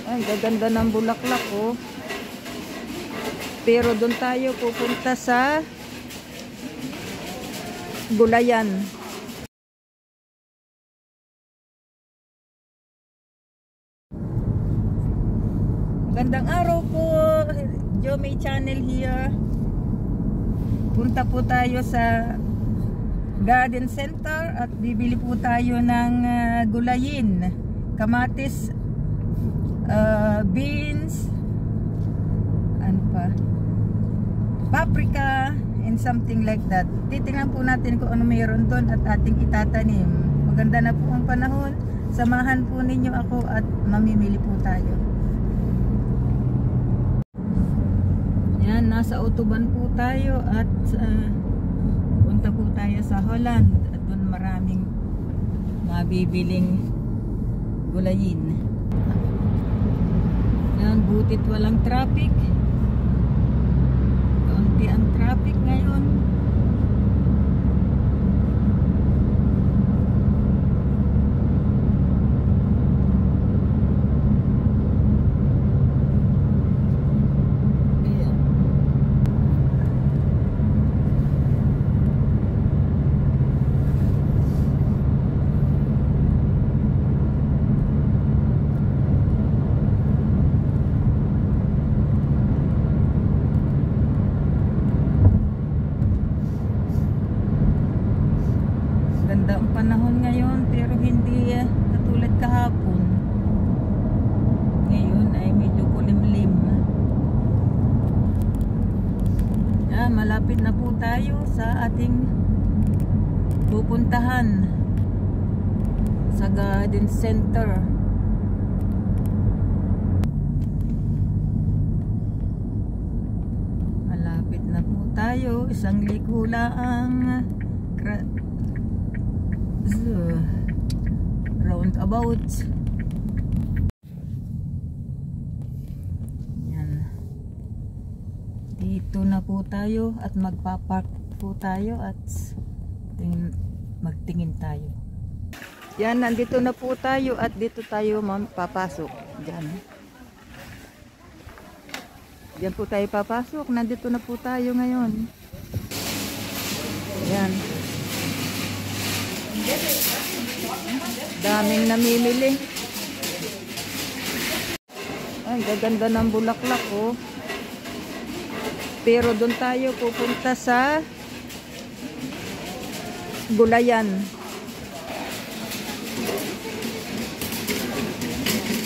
Ay, gaganda ng bulaklak oh. Pero doon tayo pupunta sa Gulayan. Magandang araw po, Jomay Channel here. Punta po tayo sa Garden Center at bibili po tayo ng gulayin, kamatis, beans, ano pa, paprika, and something like that. Titingnan po natin kung ano mayroon doon at ating itatanim. Maganda na po ang panahon. Samahan po ninyo ako at mamimili po tayo. Yan, nasa autobahn po tayo at punta po tayo sa Holland at doon maraming mabibiling gulayin. Yan, butit walang traffic. Kaunti ang traffic ngayon. Ganda ang panahon ngayon pero hindi katulad kahapon. Ngayon ay medyo kulimlim. Malapit na po tayo sa ating pupuntahan sa Garden Center. Malapit na po tayo, isang liko lang roundabout. Yan. Dito na po tayo at magpapark po tayo at magtingin tayo. Yan, nandito na po tayo at dito tayo papasok. Diyan. Diyan po tayo papasok. Nandito na po tayo ngayon. Yan. Daming namimili. Ay, gaganda ng bulaklak oh. Pero doon tayo pupunta sa Gulayan.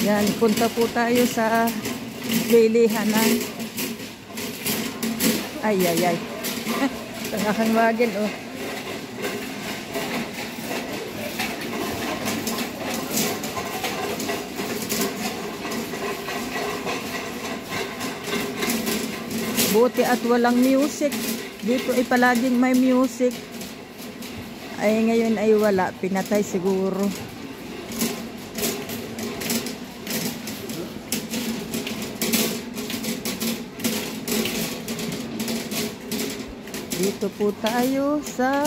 Yan, punta po tayo sa lilihanan. Ay. Tangakan wagin oh. Buti at walang music. Dito ay palaging may music. Ay ngayon ay wala. Pinatay siguro. Dito po tayo sa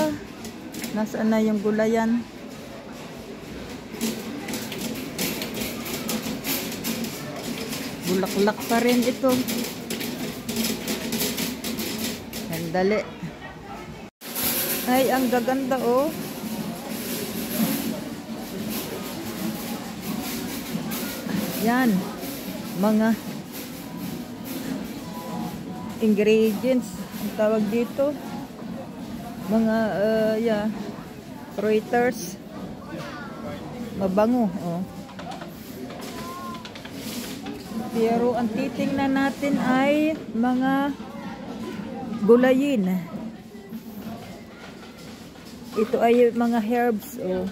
nasaan na yung Gulayan. Bulaklak pa rin ito. Dali. Ay, ang gaganda oh. Yan. Mga ingredients ang tawag dito. Mga Reuters. Mabango oh. Pero ang titingnan natin ay mga gulayin. Ito ay mga herbs oh.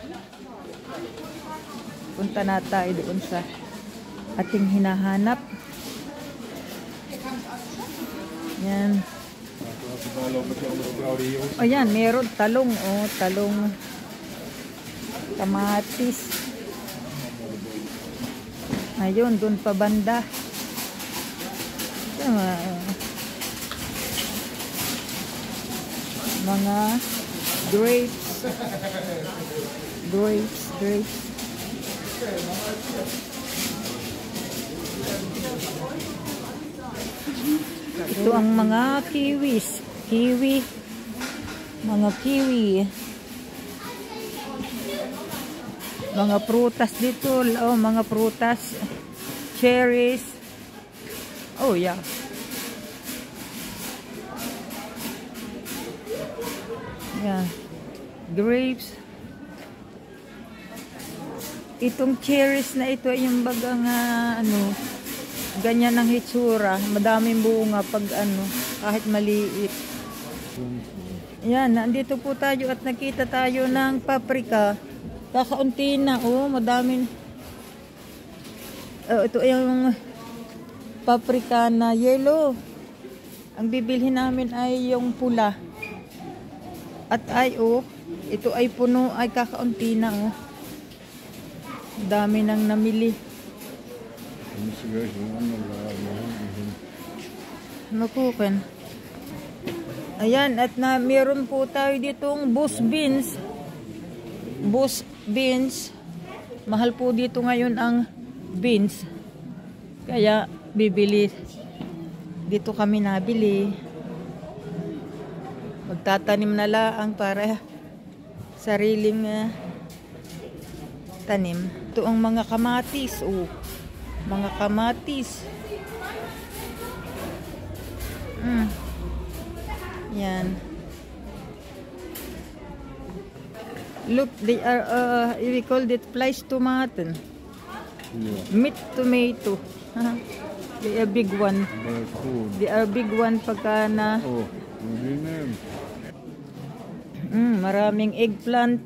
Punta na tayo doon sa ating hinahanap. Yan. O yan, meron talong oh, talong, kamatis. Ayun, doon pa banda. Mga grapes. Ito ang mga kiwis. Kiwi. Mga kiwi. Mga prutas dito. Oh, mga prutas. Cherries. Oh, yeah. Yeah. Grapes. Itong cherries na ito ay yung bagang ano, ganyan ang hitsura. Madaming bunga pag ano, kahit maliit. Yan, nandito po tayo at nakita tayo ng paprika. Kakaunti na, oh, madaming. Ito ay yung paprika na yellow. Ang bibilhin namin ay yung pula. At ay, oh, ito ay puno, ay kakaunti na, oh. Dami nang namili. Makukin. Ayan, at na meron po tayo ditong bush beans. Bush beans. Mahal po dito ngayon ang beans. Kaya bibili. Dito kami nabili. Magtatanim na lang para sariling tanim. Ito ang mga kamatis. Oh, mga kamatis. Yan. Look, they are, we call it flies tomato. Yeah. Meat tomato. They are big one. They are big one pagka na. Oh, maraming eggplant.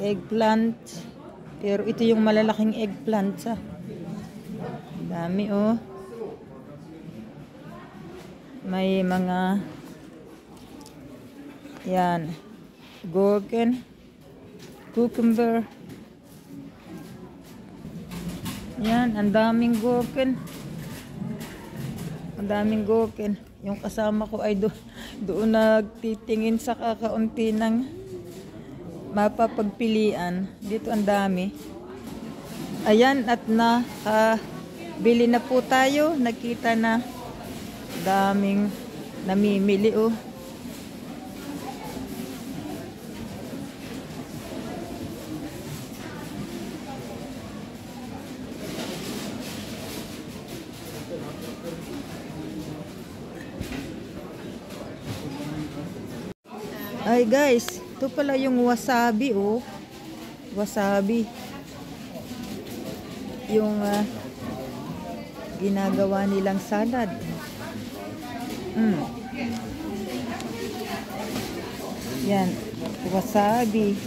Eggplant. Pero ito yung malalaking eggplant sa. Dami, oh. May mga yan. Gurken. Cucumber. Yan, ang daming gurken. Ang daming gurken. Yung kasama ko ay doon nagtitingin sa kakaunti ng mapapagpilian. Dito ang dami. Ayan, at bili na po tayo. Nakita na daming namimili, oh. Ay guys, ito pala yung wasabi, oh. Wasabi. Yung ginagawa nilang salad. Yan, wasabi.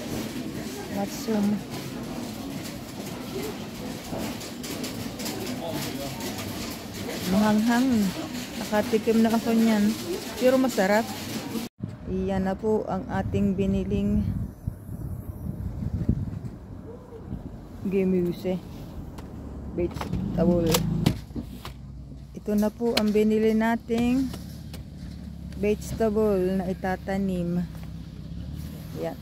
Matsum. Mahanghang. Nakatikim na ako niyan. Pero masarap. Iyan na po ang ating biniling gemuse. Vegetable. Ito na po ang binili nating vegetable na itatanim. Yan.